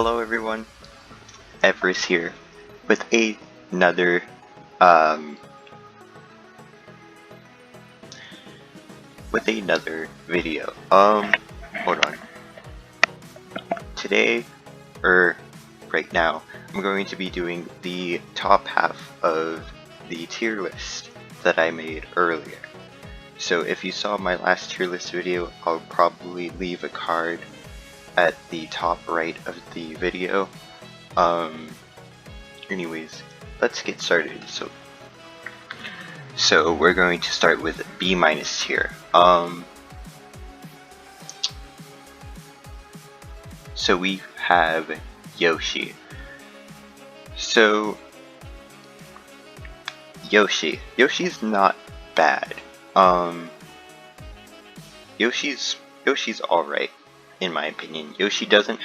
Hello everyone, Evris here with another um video. Hold on. Today or right now I'm going to be doing the top half of the tier list that I made earlier. So if you saw my last tier list video, I'll probably leave a card at the top right of the video. Anyways, let's get started. So we're going to start with B- tier. So we have Yoshi. So Yoshi's not bad. Yoshi's alright in my opinion. Yoshi doesn't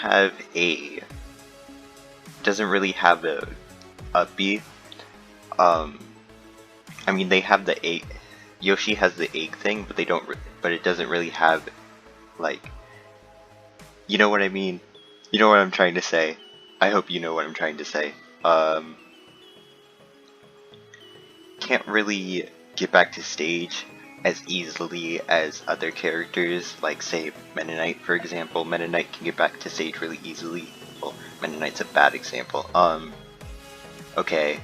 really have a B. I mean, they have the egg. Yoshi has the egg thing, but but it doesn't really have, like, you know what I mean? You know what I'm trying to say. I hope you know what I'm trying to say. Can't really get back to stage as easily as other characters, like say Mennonite, for example. Mennonite can get back to stage really easily. Well, Mennonite's a bad example. Okay.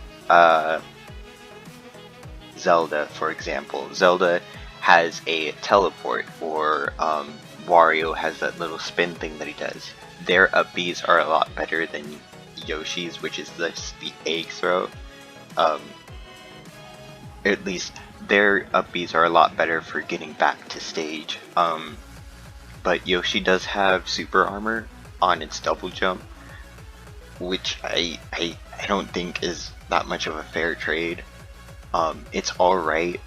Zelda, for example. Zelda has a teleport, or Wario has that little spin thing that he does. Their up Bs are a lot better than Yoshi's, which is the egg throw. At least their up Bs are a lot better for getting back to stage. But Yoshi does have super armor on its double jump, which I don't think is that much of a fair trade. It's alright,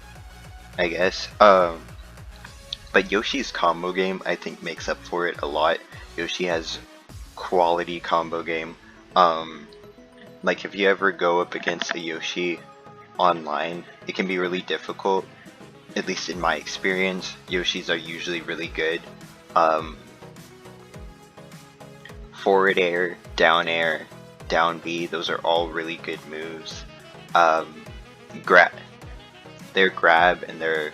I guess. But Yoshi's combo game, I think, makes up for it a lot. Yoshi has quality combo game. Like, if you ever go up against a Yoshi online, it can be really difficult. At least in my experience, Yoshis are usually really good. Forward air, down B, those are all really good moves. Their grab and their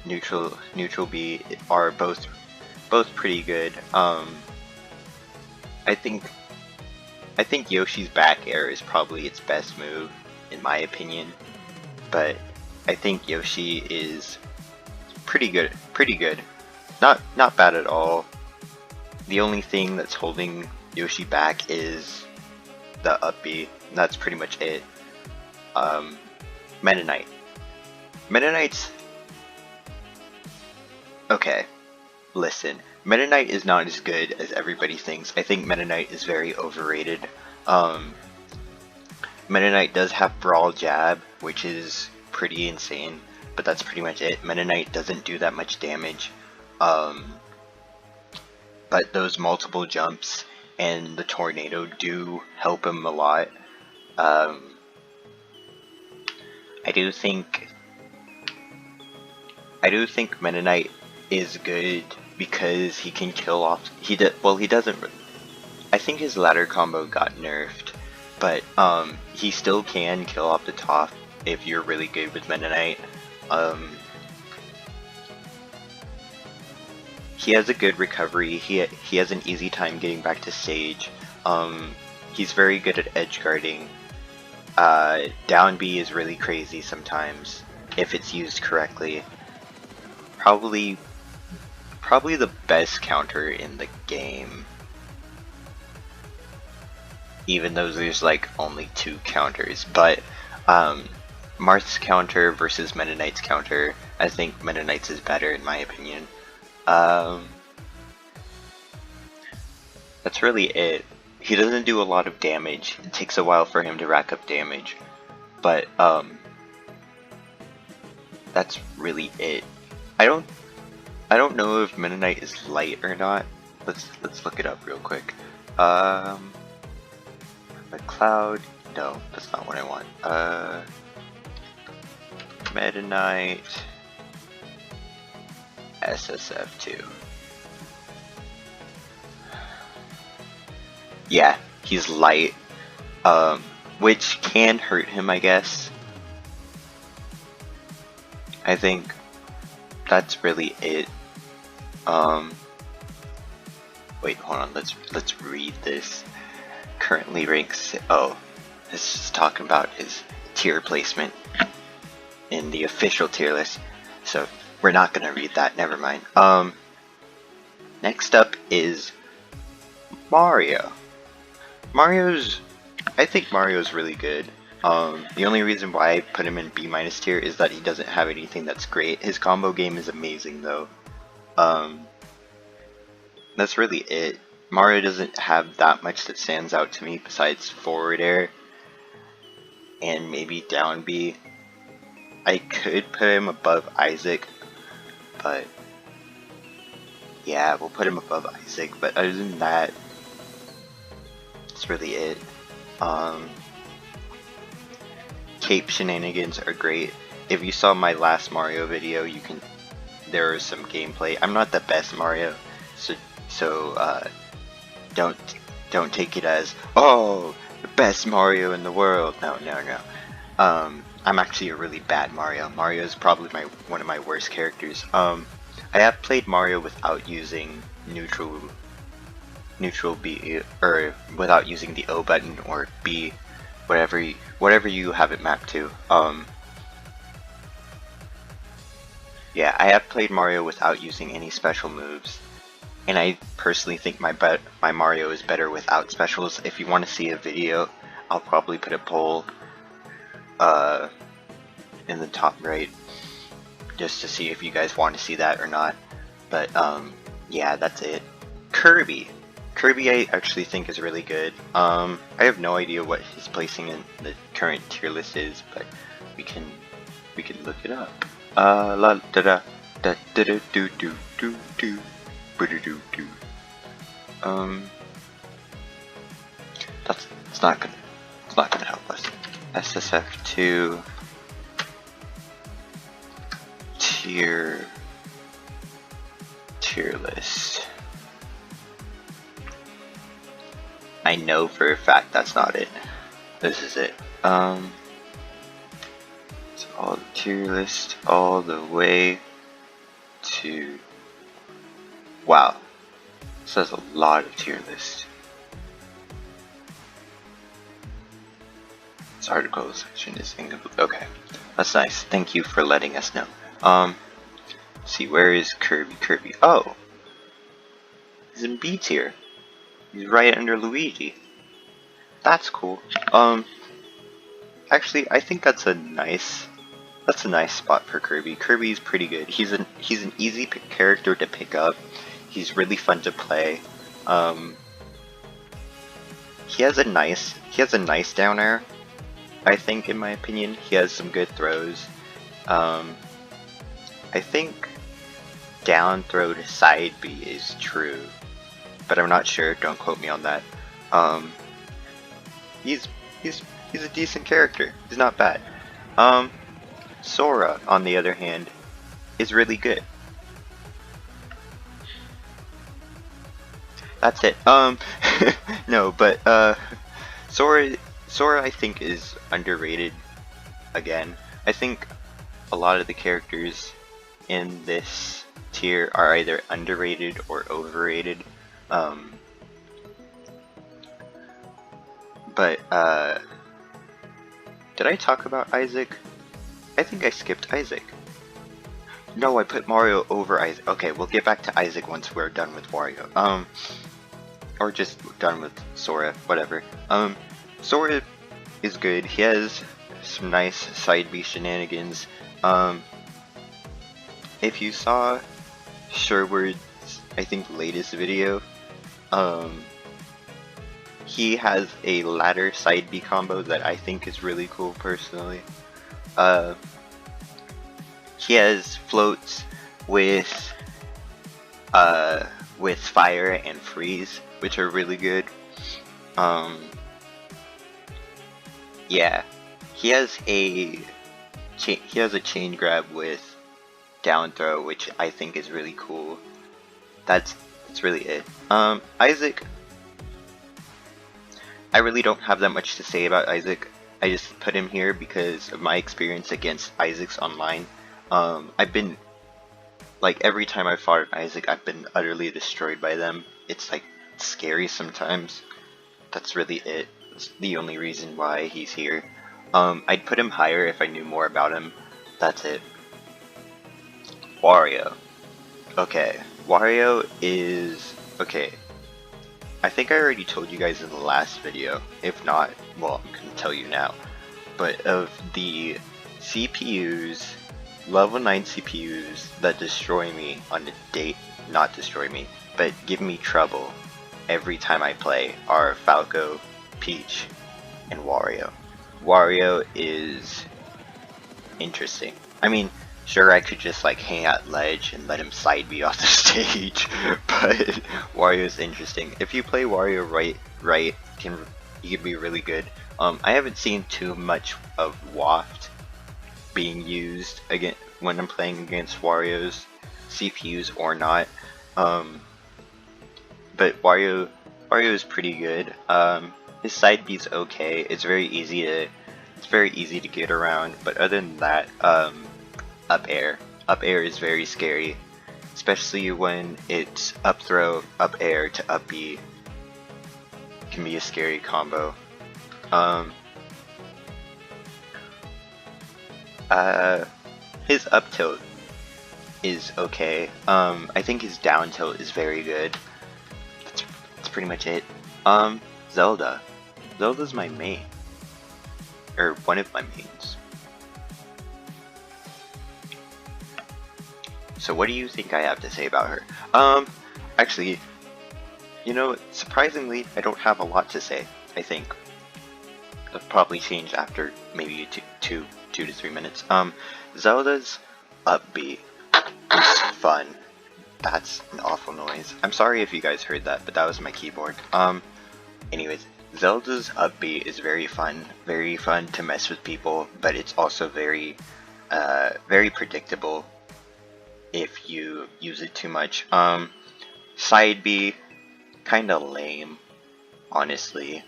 neutral B are both pretty good. I think Yoshi's back air is probably its best move in my opinion, but I think Yoshi is pretty good. Not bad at all. The only thing that's holding Yoshi back is the up B, and that's pretty much it. Mennonite's okay. Listen, Mennonite is not as good as everybody thinks. I think Mennonite is very overrated. Mennonite does have Brawl Jab, which is pretty insane, but that's pretty much it. Mennonite doesn't do that much damage. But those multiple jumps and the tornado do help him a lot. I do think Mennonite is good because he can kill off. He doesn't. I think his ladder combo got nerfed, but he still can kill off the top if you're really good with Mennonite. He has a good recovery. He has an easy time getting back to stage. He's very good at edge guarding. Down B is really crazy sometimes if it's used correctly. Probably the best counter in the game. Even though there's like only 2 counters, but Marth's counter versus Mennonite's counter, I think Mennonite's is better in my opinion. That's really it. He doesn't do a lot of damage. It takes a while for him to rack up damage, but that's really it. I don't know if Mennonite is light or not. Let's look it up real quick. McCloud. No, that's not what I want. Mennonite SSF2. Yeah, He's light, which can hurt him, I guess. I think that's really it. Wait, hold on. Let's read this. Currently ranks. Oh, this is talking about his tier placement in the official tier list. So we're not gonna read that. Never mind. Next up is Mario. I think Mario's really good. The only reason why I put him in B- tier is that he doesn't have anything that's great. His combo game is amazing though. That's really it. Mario doesn't have that much that stands out to me besides forward air and maybe down B. I could put him above Isaac, but yeah, we'll put him above Isaac, but other than that, that's really it. Cape shenanigans are great. If you saw my last Mario video, there is some gameplay. I'm not the best Mario, so don't take it as, oh, the best Mario in the world. No. I'm actually a really bad Mario. Mario is probably one of my worst characters. I have played Mario without using neutral B, or without using the O button or B, whatever you have it mapped to. Yeah, I have played Mario without using any special moves, and I personally think my Mario is better without specials. If you want to see a video, I'll probably put a poll in the top right, just to see if you guys want to see that or not. But yeah, that's it. Kirby I actually think is really good. I have no idea what his placing in the current tier list is, but we can look it up. La da da da da da do do do do do do do. It's not gonna help us. SSF2 tier list. I know for a fact that's not it. This is it. It's all the tier list all the way to, wow, this has a lot of tier lists. This article section is incomplete. Okay, that's nice. Thank you for letting us know. Let's see, where is Kirby? Oh, he's in B tier. He's right under Luigi. That's cool. Actually, I think that's a nice spot for Kirby. Kirby's pretty good. He's an easy character to pick up. He's really fun to play. He has a nice down air. I think, in my opinion, he has some good throws. I think down throw to side B is true, but I'm not sure. Don't quote me on that. He's a decent character. He's not bad. Sora, on the other hand, is really good. That's it. No, but Sora I think is underrated. Again, I think a lot of the characters in this tier are either underrated or overrated. But did I talk about Isaac? I think I skipped Isaac. No, I put Mario over Isaac. Okay, we'll get back to Isaac once we're done with Wario. Or just done with Sora, whatever. Sora is good. He has some nice side B shenanigans. If you saw Sherwood's, I think, latest video, he has a ladder side B combo that I think is really cool personally. He has floats with fire and freeze, which are really good. Yeah, he has a chain grab with down throw, which I think is really cool. That's really it. Isaac I really don't have that much to say about Isaac. I just put him here because of my experience against Isaacs online. I've been, like, every time I've fought an Isaac, I've been utterly destroyed by them. It's, like, scary sometimes. That's really it. It's the only reason why he's here. I'd put him higher if I knew more about him. That's it. Wario. Okay. Wario is... okay. I think I already told you guys in the last video. If not, well, I'm gonna tell you now. But of the CPUs, level 9 CPUs that destroy me on a date, not destroy me, but give me trouble every time I play are Falco, Peach, and Wario. Wario is interesting. I mean, sure, I could just like hang out ledge and let him side B off the stage, but Wario is interesting. If you play Wario right, he can be really good. I haven't seen too much of Waft being used again when I'm playing against Wario's CPUs or not. But Wario is pretty good. His side B's okay. It's very easy to get around. But other than that, up air is very scary, especially when it's up throw, up air to up B. Can be a scary combo. His up tilt is okay. I think his down tilt is very good. That's pretty much it. Zelda's my main, or one of my mains. So what do you think I have to say about her? Actually, you know, surprisingly, I don't have a lot to say. I think it'll probably change after maybe two to 3 minutes. Zelda's up B is fun. That's an awful noise. I'm sorry if you guys heard that, but that was my keyboard. Anyways, Zelda's up B is very fun to mess with people, but it's also very predictable if you use it too much. Side B, kinda lame, honestly.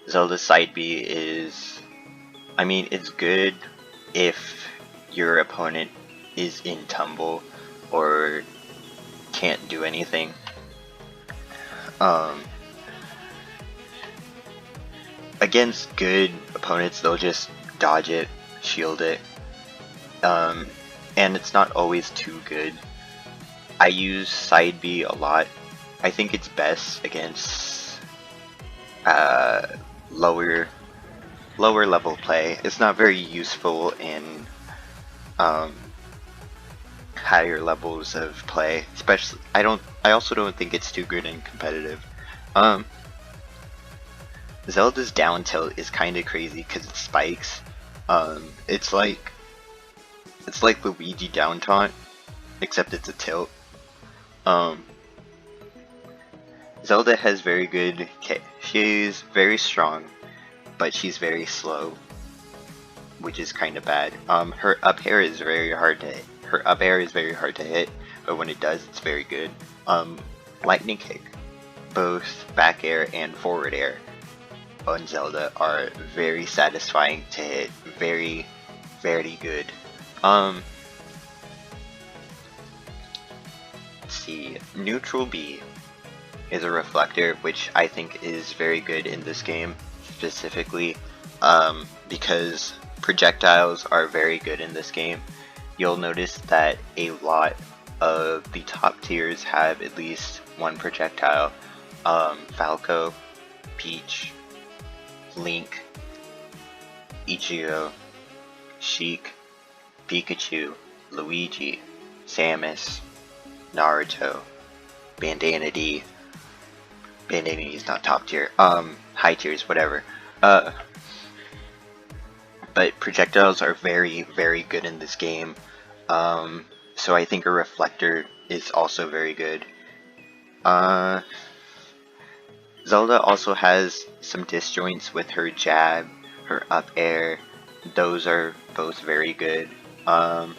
Zelda's side B is, I mean, it's good if your opponent is in tumble or can't do anything. Against good opponents, they'll just dodge it, shield it, and it's not always too good. I use side B a lot. I think it's best against lower level play. It's not very useful in higher levels of play, especially I also don't think it's too good in competitive. Zelda's down tilt is kind of crazy because it spikes. It's like Luigi down taunt, except it's a tilt. Zelda has very good. She's very strong, but she's very slow, which is kind of bad. Her up air is very hard to hit. But when it does, it's very good. Lightning kick, both back air and forward air on Zelda are very satisfying to hit. Very good. Let's see. Neutral B is a reflector, which I think is very good in this game specifically, because projectiles are very good in this game. You'll notice that a lot of the top tiers have at least one projectile. Falco, Peach, Link, Ichigo, Sheik, Pikachu, Luigi, Samus, Naruto, Bandana D. Bandana D is not top tier. High tiers, whatever. But projectiles are very good in this game. So I think a reflector is also very good. Zelda also has some disjoints with her jab, her up air. Those are both very good. Oh,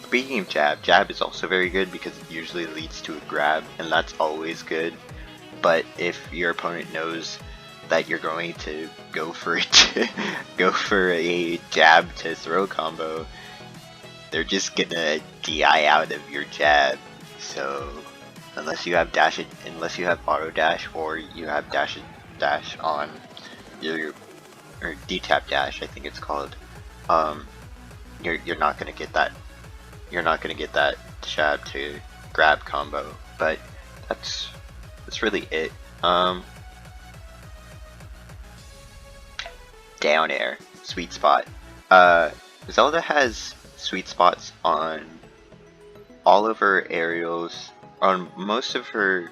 speaking of jab is also very good because it usually leads to a grab, and that's always good. but if your opponent knows that you're going to go for a jab to throw combo, they're just gonna DI out of your jab. So unless you have auto dash, or you have dash on your, or D-tap dash, I think it's called, you're not gonna get that. You're not gonna get that jab to grab combo. But that's really it. Down air, sweet spot. Zelda has sweet spots on all of her aerials, on most of her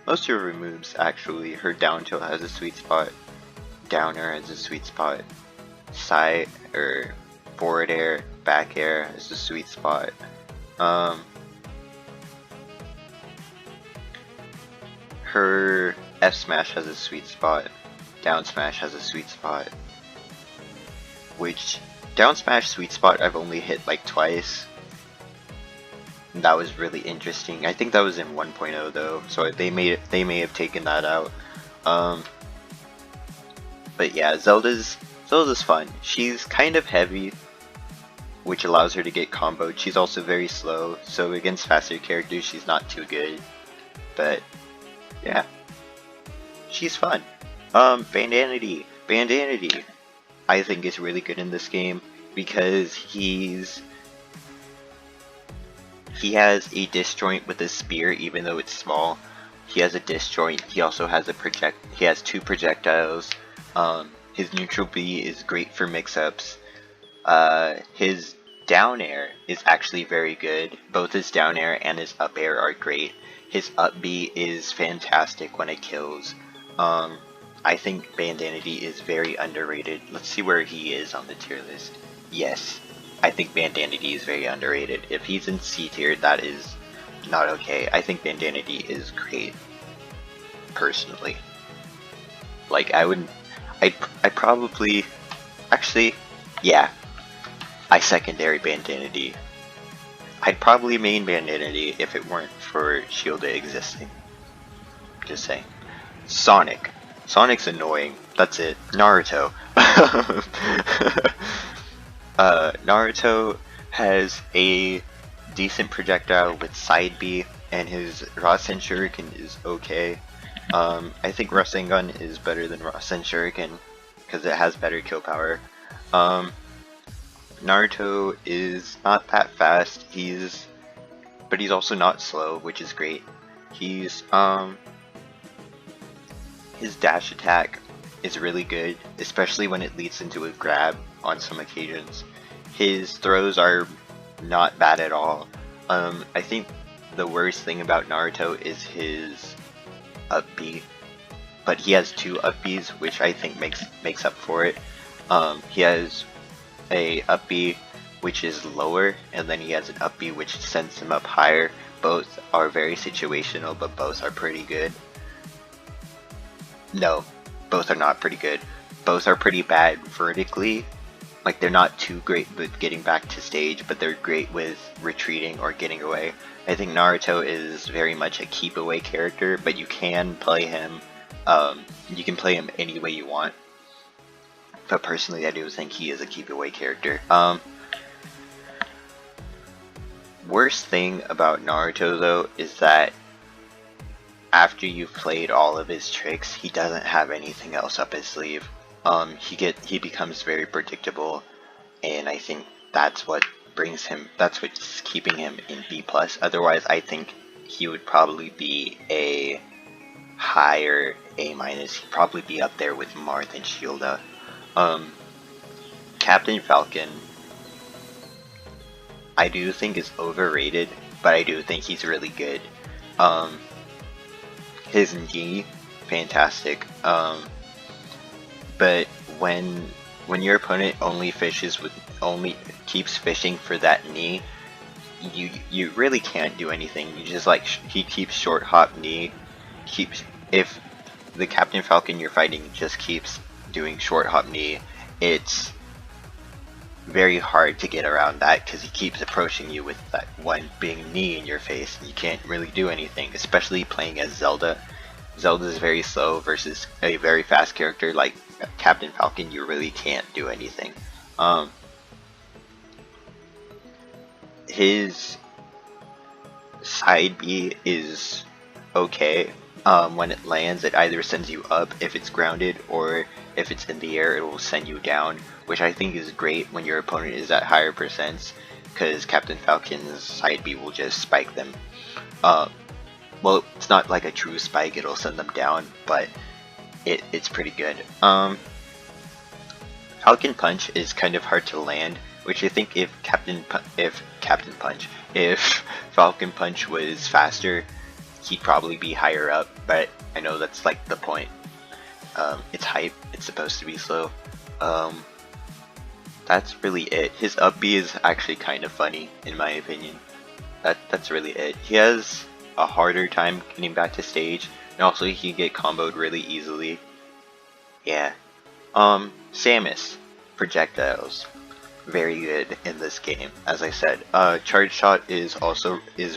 moves actually. Her down tilt has a sweet spot, down air has a sweet spot, side or forward air, back air has a sweet spot. Her F smash has a sweet spot, down smash has a sweet spot, which down smash sweet spot I've only hit like twice. That was really interesting. I think that was in 1.0 though, so they may have taken that out. But yeah, Zelda's fun. She's kind of heavy, which allows her to get comboed. She's also very slow, so against faster characters she's not too good. But yeah, she's fun. Bandanity, I think is really good in this game because he has a disjoint with his spear, even though it's small. He has a disjoint. He also has he has 2 projectiles. His neutral B is great for mix-ups. His down air is actually very good. Both his down air and his up air are great. His up B is fantastic when it kills. I think Bandanity is very underrated. Let's see where he is on the tier list. Yes, I think Bandanity is very underrated. If he's in C tier, that is not okay. I think Bandanity is great, personally. Like, I probably, actually, yeah, I secondary Bandanity. I'd probably main Bandanity if it weren't for Shielda existing. Just saying. Sonic's annoying. That's it. Naruto. Naruto has a decent projectile with side B, and his Rasen Shuriken is okay. I think Rasengan is better than Rasen Shuriken because it has better kill power. Naruto is not that fast. But he's also not slow, which is great. His dash attack is really good, especially when it leads into a grab on some occasions. His throws are not bad at all. I think the worst thing about Naruto is his up B, but he has 2 up Bs, which I think makes up for it. He has a up B which is lower, and then he has an up B which sends him up higher. Both are very situational, but both are pretty good. No, both are not pretty good. Both are pretty bad vertically. Like, they're not too great with getting back to stage, but they're great with retreating or getting away. I think Naruto is very much a keep away character, but you can play him any way you want. But personally, I do think he is a keep away character. Worst thing about Naruto though is that after you've played all of his tricks, he doesn't have anything else up his sleeve. He becomes very predictable, and I think that's what's keeping him in B+. Otherwise, I think he would probably be a higher A-. He'd probably be up there with Marth and Shielda. Captain Falcon, I do think is overrated, but I do think he's really good. His knee, fantastic. But when your opponent only keeps fishing for that knee, you really can't do anything. You just he keeps short hop knee. If the Captain Falcon you're fighting just keeps doing short hop knee, it's very hard to get around that because he keeps approaching you with that one big knee in your face. You can't really do anything, especially playing as Zelda. Zelda is very slow versus a very fast character like Captain Falcon. You really can't do anything. His side B is okay. When it lands, it either sends you up if it's grounded, or if it's in the air, it will send you down, which I think is great when your opponent is at higher percents, because Captain Falcon's side B will just spike them. Well, it's not like a true spike, it'll send them down, but it's pretty good. Falcon Punch is kind of hard to land, which I think if Falcon Punch was faster, he'd probably be higher up, but I know that's like the point. It's hype, it's supposed to be slow. That's really it. His up B is actually kind of funny, in my opinion. That's really it. He has a harder time getting back to stage, and also he can get comboed really easily. Yeah. Samus. Projectiles. Very good in this game, as I said. Charge Shot is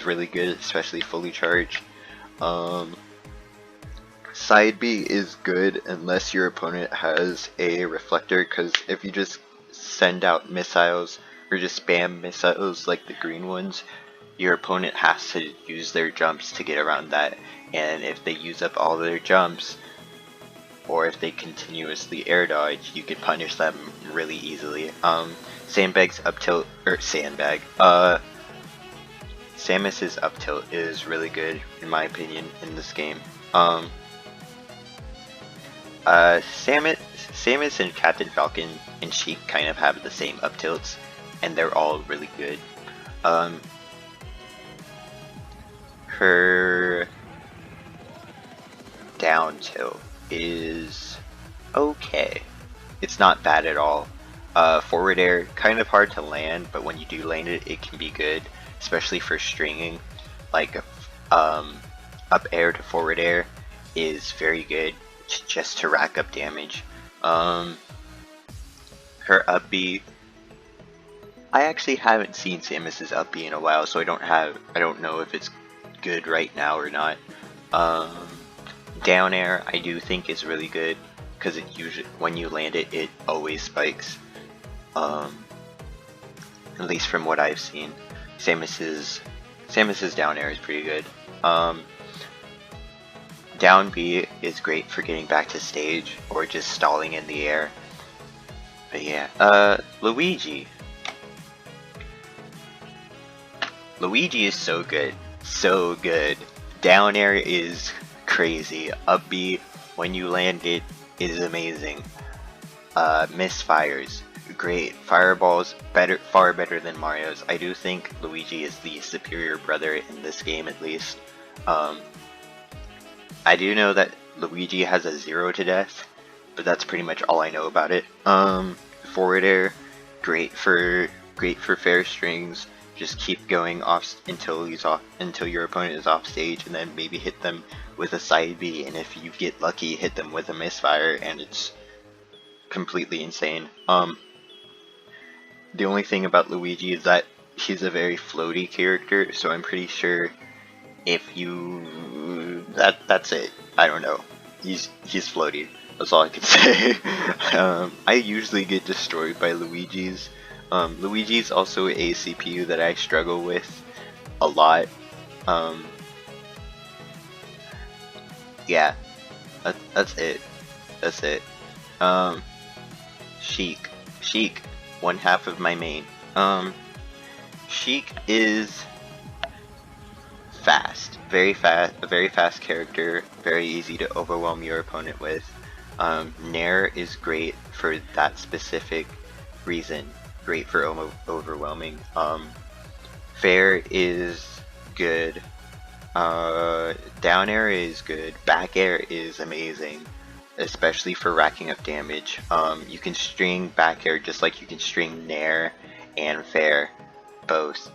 really good, especially fully charged. Side B is good unless your opponent has a reflector, because if you just send out missiles or just spam missiles like the green ones, your opponent has to use their jumps to get around that, and if they use up all their jumps, or if they continuously air dodge, you can punish them really easily. Sandbag's up tilt, Samus's up tilt is really good in my opinion in this game. Samus and Captain Falcon and Sheik kind of have the same up tilts, and they're all really good. Her down tilt is okay. It's not bad at all. Forward air, kind of hard to land, but when you do land it, it can be good, especially for stringing. Like, up air to forward air is very good just to rack up damage. Her up B, I actually haven't seen Samus's up B in a while, so I don't know if it's good right now or not. Down air, I do think is really good, because it usually, when you land it, it always spikes. At least from what I've seen. Samus's down air is pretty good. Down B is great for getting back to stage, or just stalling in the air. But yeah, Luigi. Luigi is so good. So good. Down air is crazy. Up B, when you land it, is amazing. Misfires, great. Fireballs, far better than Mario's. I do think Luigi is the superior brother in this game, at least. I do know that Luigi has a 0 to death, but that's pretty much all I know about it. Forward air, great for fair strings. Just keep going off until your opponent is off stage, and then maybe hit them with a side B, and if you get lucky, hit them with a misfire, and it's completely insane. The only thing about Luigi is that he's a very floaty character, so I'm pretty sure if you that's it. I don't know. He's floaty. That's all I can say. I usually get destroyed by Luigi's. Luigi's also a CPU that I struggle with a lot. Yeah, that's it. That's it. Sheik, one half of my main. Sheik is fast, a very fast character, very easy to overwhelm your opponent with. Nair is great for that specific reason, great for overwhelming. Fair is good. Down air is good. Back air is amazing, especially for racking up damage. You can string back air just like you can string Nair and Fair, both.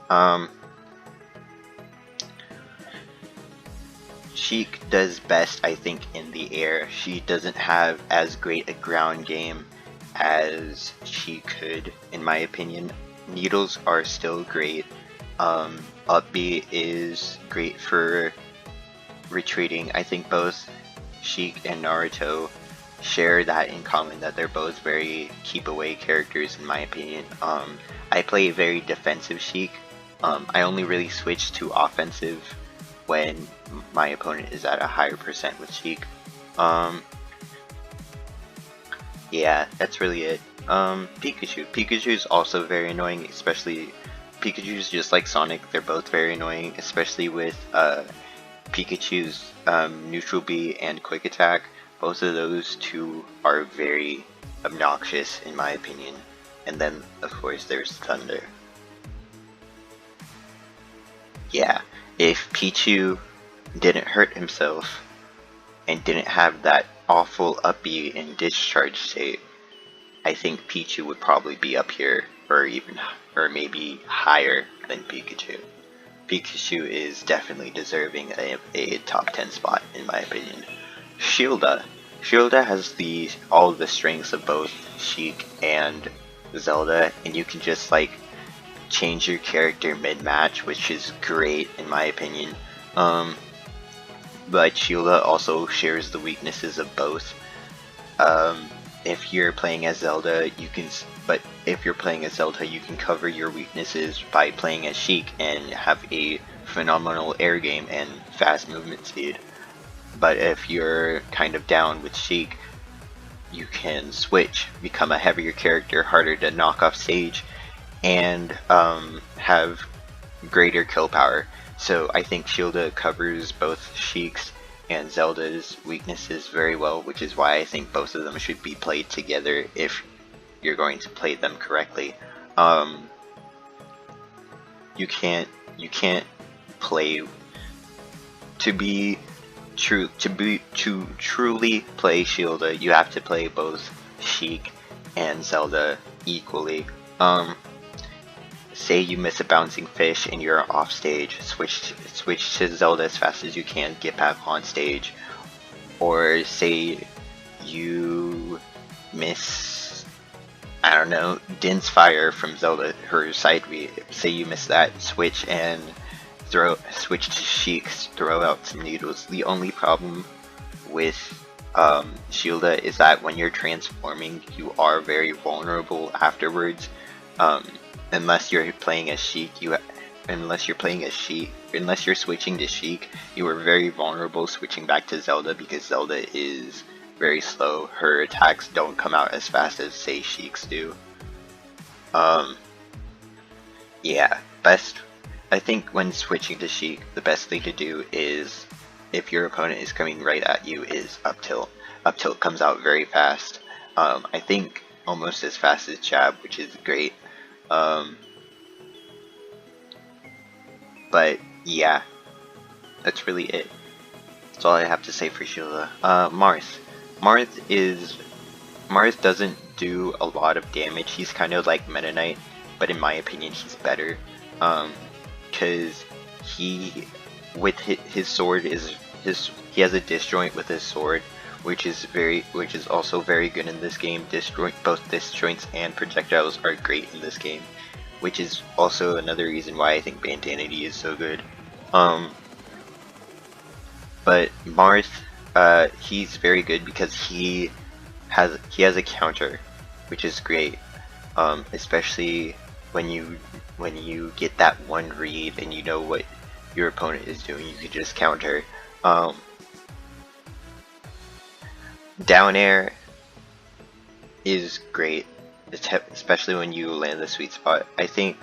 Sheik does best, I think, in the air. She doesn't have as great a ground game as she could, in my opinion. Needles are still great. Up B is great for retreating. I think both Sheik and Naruto share that in common, that they're both very keep away characters in my opinion. I play a very defensive Sheik. I only really switch to offensive when my opponent is at a higher percent with Sheik. Yeah, that's really it. Pikachu. Pikachu's also very annoying, especially Pikachu's just like Sonic, they're both very annoying, especially with Pikachu's Neutral B and Quick Attack. Both of those two are very obnoxious in my opinion. And then of course there's Thunder. Yeah, if Pichu didn't hurt himself and didn't have that awful up B and discharge state, I think Pichu would probably be up here, or maybe higher than Pikachu. Pikachu is definitely deserving a top 10 spot in my opinion. Shilda. Shilda has all the strengths of both Sheik and Zelda, and you can just like change your character mid-match, which is great in my opinion. But Shilda also shares the weaknesses of both. If you're playing as Zelda, you can cover your weaknesses by playing as Sheik and have a phenomenal air game and fast movement speed. But if you're kind of down with Sheik, you can switch, become a heavier character, harder to knock off stage, and have greater kill power. So I think Shilda covers both Sheik's and Zelda's weaknesses very well, which is why I think both of them should be played together if you're going to play them correctly. You can't play to truly play Shilda, you have to play both Sheik and Zelda equally. Say you miss a bouncing fish and you're off stage, switch to Zelda as fast as you can, get back on stage. Or say you miss, I don't know, Din's Fire from Zelda, her side B. Say you miss that, switch to Sheik's, throw out some needles. The only problem with Shilda is that when you're transforming, you are very vulnerable afterwards. Unless you're switching to Sheik, you are very vulnerable switching back to Zelda because Zelda is very slow. Her attacks don't come out as fast as say Sheik's do. Yeah, I think when switching to Sheik, the best thing to do is, if your opponent is coming right at you, is up tilt. Up tilt comes out very fast. I think almost as fast as jab, which is great. But yeah, that's really it. That's all I have to say for Shilda. Marth. Marth doesn't do a lot of damage. He's kind of like Meta Knight, but in my opinion, he's better. Cause his sword he has a disjoint with his sword, which is also very good in this game. Both disjoints and projectiles are great in this game, which is also another reason why I think Bandanity is so good. But Marth, he's very good because he has a counter, which is great. Especially when you get that one read and you know what your opponent is doing, you can just counter. Down air is great, especially when you land the sweet spot. I think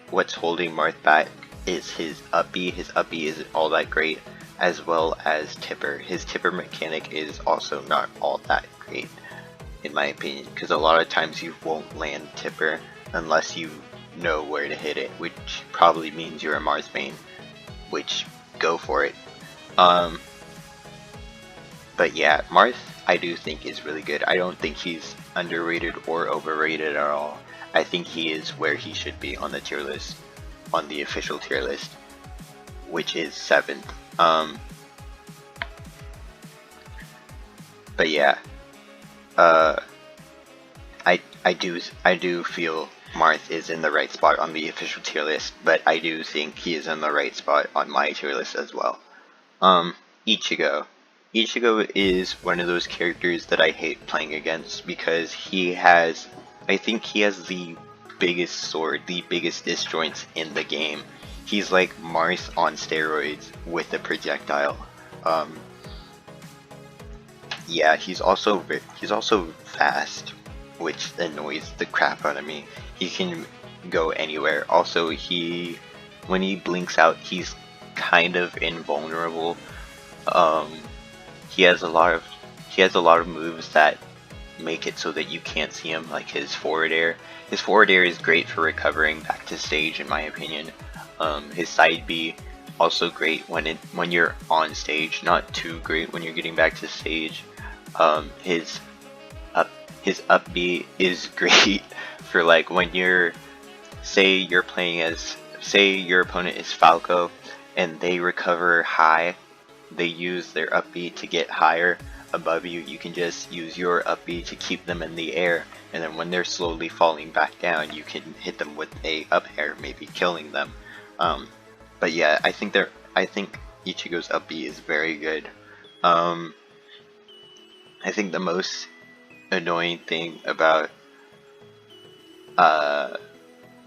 what's holding Marth back is his up B. His up B isn't all that great, as well as Tipper. His Tipper mechanic is also not all that great, in my opinion, because a lot of times you won't land Tipper unless you know where to hit it, which probably means you're a Marth main, which, go for it. But yeah, Marth I do think is really good. I don't think he's underrated or overrated at all. I think he is where he should be on the tier list, on the official tier list, which is 7th. But yeah, I do feel Marth is in the right spot on the official tier list, but I do think he is in the right spot on my tier list as well. Ichigo. Ichigo is one of those characters that I hate playing against because I think he has the biggest sword, the biggest disjoints in the game. He's like Mars on steroids with a projectile. Um, yeah, he's also fast, which annoys the crap out of me. He can go anywhere. Also, when he blinks out, he's kind of invulnerable. Um, he has a lot of he has a lot of moves that make it so that you can't see him, like his forward air. His forward air is great for recovering back to stage, in my opinion. His side B also great when you're on stage, not too great when you're getting back to stage. His up his up B is great for like when say your opponent is Falco and they recover high, they use their up B to get higher above you. You can just use your up B to keep them in the air, and then when they're slowly falling back down, you can hit them with a up air, maybe killing them. But yeah, I think Ichigo's up B is very good. Um, I think the most annoying thing about uh,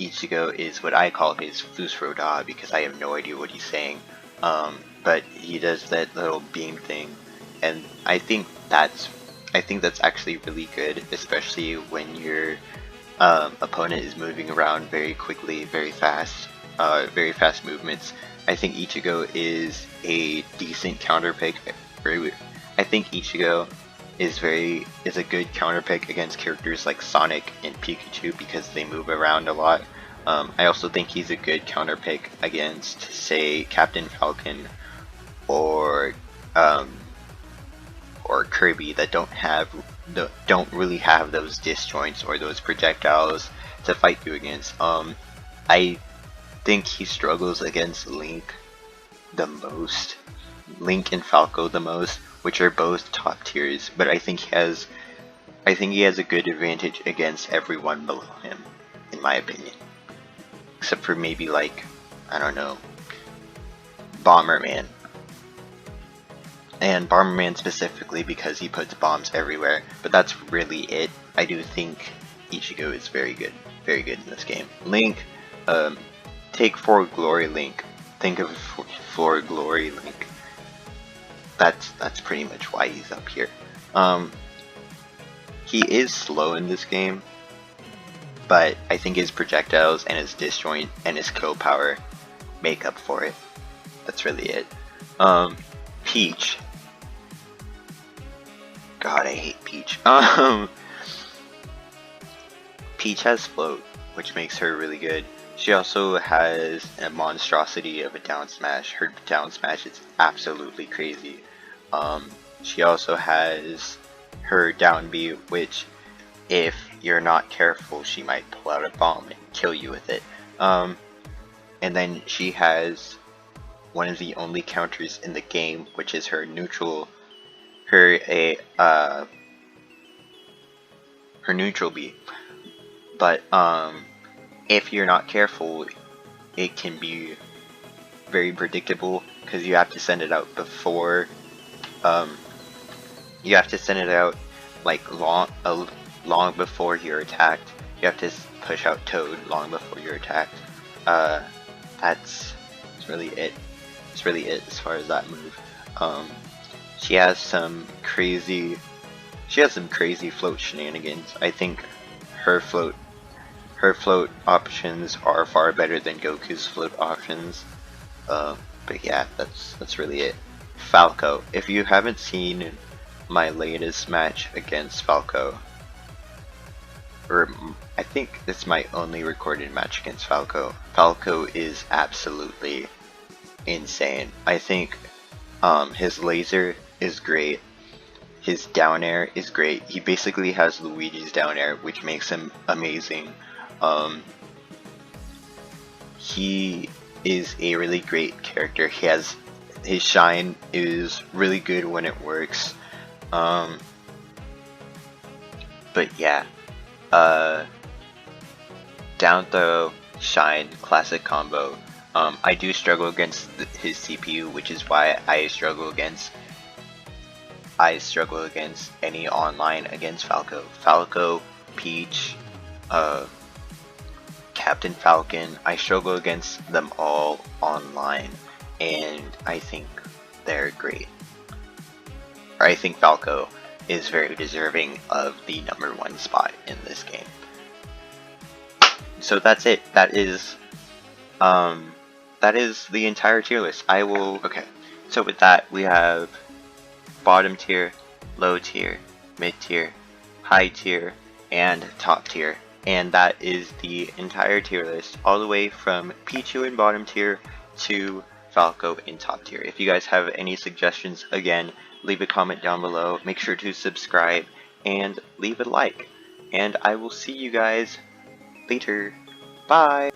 Ichigo is what I call his Fusroda because I have no idea what he's saying. But he does that little beam thing, and I think that's actually really good, especially when your opponent is moving around very quickly, very fast movements. I think Ichigo is a decent counter pick. I think Ichigo is a good counter pick against characters like Sonic and Pikachu because they move around a lot. I also think he's a good counter pick against, say, Captain Falcon or um, or Kirby that don't really have those disjoints or those projectiles to fight you against. I think he struggles against Link the most, Link and Falco the most, which are both top tiers. But I think he has a good advantage against everyone below him, in my opinion, except for maybe like I don't know, Bomberman. And Bomberman specifically because he puts bombs everywhere, but that's really it. I do think Ichigo is very good in this game. Link, take For Glory Link. Think of For Glory Link. That's pretty much why he's up here. He is slow in this game, but I think his projectiles and his disjoint and his kill power make up for it. That's really it. Peach. God, I hate Peach. Peach has float, which makes her really good. She also has a monstrosity of a down smash. Her down smash is absolutely crazy. She also has her down B, which if you're not careful, she might pull out a bomb and kill you with it. And then she has one of the only counters in the game, which is her neutral neutral B. But if you're not careful, it can be very predictable because you have to send it out before you have to send it out like long before you're attacked. You have to push out Toad long before you're attacked. That's really it. That's really it as far as that move. She has some crazy float shenanigans. I think her float options are far better than Goku's float options. But yeah, that's really it. Falco. If you haven't seen my latest match against Falco, or I think it's my only recorded match against Falco, Falco is absolutely insane. I think his laser is great. His down air is great. He basically has Luigi's down air, which makes him amazing. He is a really great character. His shine is really good when it works. But yeah, down throw, shine, classic combo. I do struggle against his CPU, which is why I struggle against I struggle against any online against Falco. Falco, Peach, Captain Falcon, I struggle against them all online, and I think they're great. Or I think Falco is very deserving of the #1 spot in this game. So that's it. That is the entire tier list. Okay. So with that, we have bottom tier, low tier, mid tier, high tier, and top tier. And that is the entire tier list, all the way from Pichu in bottom tier to Falco in top tier. If you guys have any suggestions, again, leave a comment down below. Make sure to subscribe and leave a like. And I will see you guys later. Bye!